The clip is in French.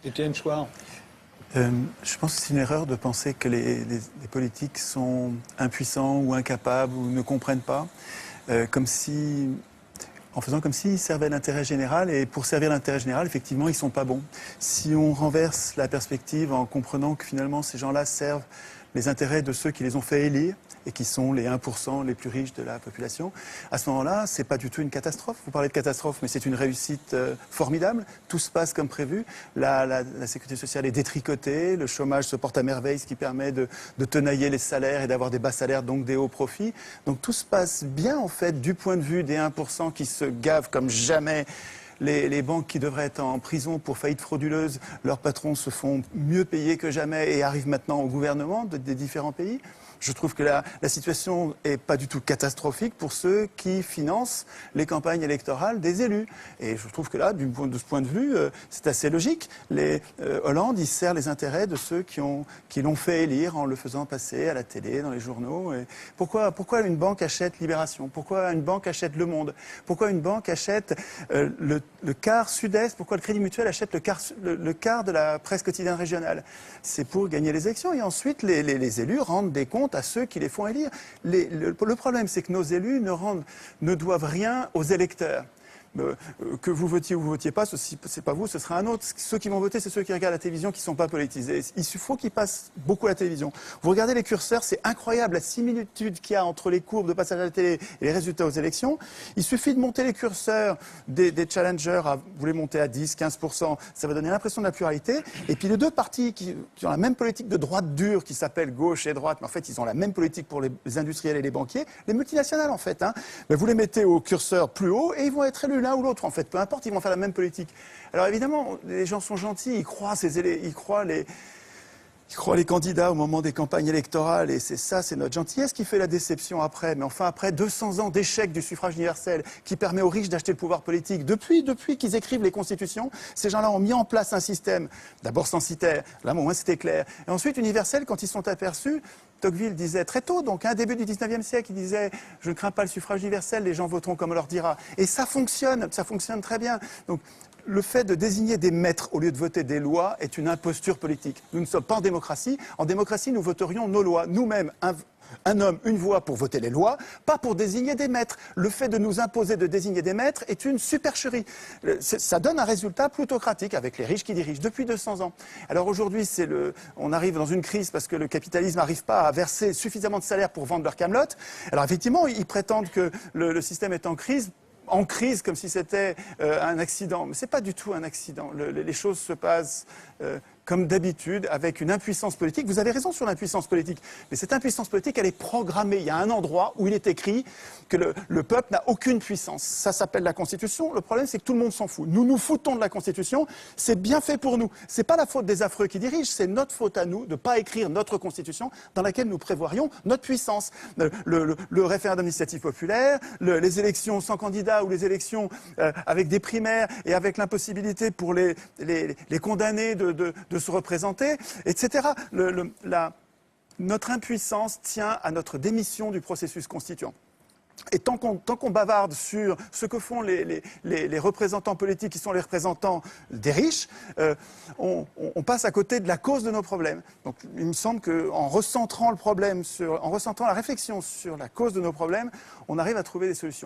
Étienne Chouard. Je pense que c'est une erreur de penser que les politiques sont impuissants ou incapables ou ne comprennent pas, en faisant comme s'ils servaient l'intérêt général. Et pour servir l'intérêt général, effectivement, ils ne sont pas bons. Si on renverse la perspective en comprenant que finalement ces gens-là servent les intérêts de ceux qui les ont fait élire et qui sont les 1% les plus riches de la population, à ce moment-là, ce n'est pas du tout une catastrophe. Vous parlez de catastrophe, mais c'est une réussite formidable. Tout se passe comme prévu. La sécurité sociale est détricotée, le chômage se porte à merveille, ce qui permet de tenailler les salaires et d'avoir des bas salaires, donc des hauts profits. Donc tout se passe bien, en fait, du point de vue des 1% qui se gavent comme jamais. Les banques qui devraient être en prison pour faillite frauduleuse, leurs patrons se font mieux payer que jamais et arrivent maintenant au gouvernement des différents pays. Je trouve que la situation n'est pas du tout catastrophique pour ceux qui financent les campagnes électorales des élus. Et je trouve que là, de ce point de vue, c'est assez logique. Hollande, il sert les intérêts de ceux qui l'ont fait élire en le faisant passer à la télé, dans les journaux. Et pourquoi une banque achète Libération? Pourquoi une banque achète Le Monde? Pourquoi une banque achète le quart Sud-Est? Pourquoi le Crédit Mutuel achète le quart de la presse quotidienne régionale? C'est pour gagner les élections. Et ensuite, les élus rendent des comptes à ceux qui les font élire. Le problème, c'est que nos élus ne doivent rien aux électeurs. Que vous votiez ou vous votiez pas, c'est pas vous, ce sera un autre. Ceux qui vont voter, c'est ceux qui regardent la télévision, qui ne sont pas politisés. Il faut qu'ils passent beaucoup à la télévision. Vous regardez les curseurs, c'est incroyable la similitude qu'il y a entre les courbes de passage à la télé et les résultats aux élections. Il suffit de monter les curseurs des challengers, vous les montez à 10, 15%, ça va donner l'impression de la pluralité. Et puis les deux partis qui ont la même politique de droite dure, qui s'appelle gauche et droite, mais en fait ils ont la même politique pour les industriels et les banquiers, les multinationales en fait. Mais vous les mettez au curseur plus haut et ils vont être élus l'un ou l'autre, en fait, peu importe, ils vont faire la même politique. Alors évidemment, les gens sont gentils, ils croient les candidats au moment des campagnes électorales, et c'est notre gentillesse qui fait la déception après. Mais enfin, après 200 ans d'échec du suffrage universel, qui permet aux riches d'acheter le pouvoir politique, depuis qu'ils écrivent les constitutions, ces gens-là ont mis en place un système, d'abord censitaire, là au moins c'était clair, et ensuite universel quand ils sont aperçus. Tocqueville disait très tôt, donc début du 19e siècle, il disait « Je ne crains pas le suffrage universel, les gens voteront comme on leur dira ». Et ça fonctionne très bien. Donc, le fait de désigner des maîtres au lieu de voter des lois est une imposture politique. Nous ne sommes pas en démocratie. En démocratie, nous voterions nos lois. Nous-mêmes, un homme, une voix pour voter les lois, pas pour désigner des maîtres. Le fait de nous imposer de désigner des maîtres est une supercherie. Ça donne un résultat plutocratique avec les riches qui dirigent depuis 200 ans. Alors aujourd'hui, on arrive dans une crise parce que le capitalisme n'arrive pas à verser suffisamment de salaire pour vendre leur camelote. Alors effectivement, ils prétendent que le système est en crise comme si c'était un accident. Mais ce n'est pas du tout un accident. Les choses se passent comme d'habitude, avec une impuissance politique. Vous avez raison sur l'impuissance politique, mais cette impuissance politique, elle est programmée. Il y a un endroit où il est écrit que le peuple n'a aucune puissance. Ça s'appelle la Constitution. Le problème, c'est que tout le monde s'en fout. Nous nous foutons de la Constitution. C'est bien fait pour nous. C'est pas la faute des affreux qui dirigent, c'est notre faute à nous de ne pas écrire notre Constitution dans laquelle nous prévoirions notre puissance. Le référendum d'initiative populaire, les élections sans candidat ou les élections avec des primaires et avec l'impossibilité pour les condamnés de se représenter, etc. Notre impuissance tient à notre démission du processus constituant. Et tant qu'on bavarde sur ce que font les représentants politiques qui sont les représentants des riches, on passe à côté de la cause de nos problèmes. Donc il me semble qu'en recentrant la réflexion sur la cause de nos problèmes, on arrive à trouver des solutions.